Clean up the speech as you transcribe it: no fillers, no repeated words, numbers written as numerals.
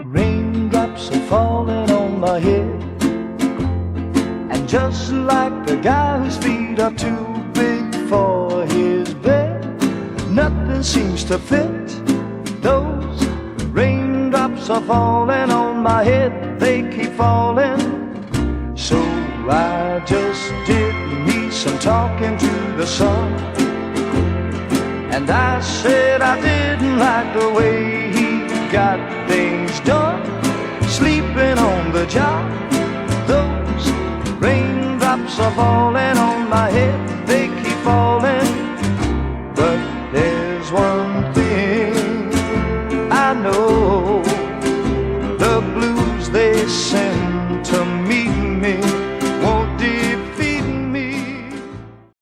Raindrops are falling on my head, and just like the guy whose feet are too big for his bed, nothing seems to fit. Those raindrops are falling on my head, they keep falling. So I just did me some talking to the sun, and I said I didn't like the way he got things done, sleeping on the job. Those raindrops are falling on my head, they keep falling.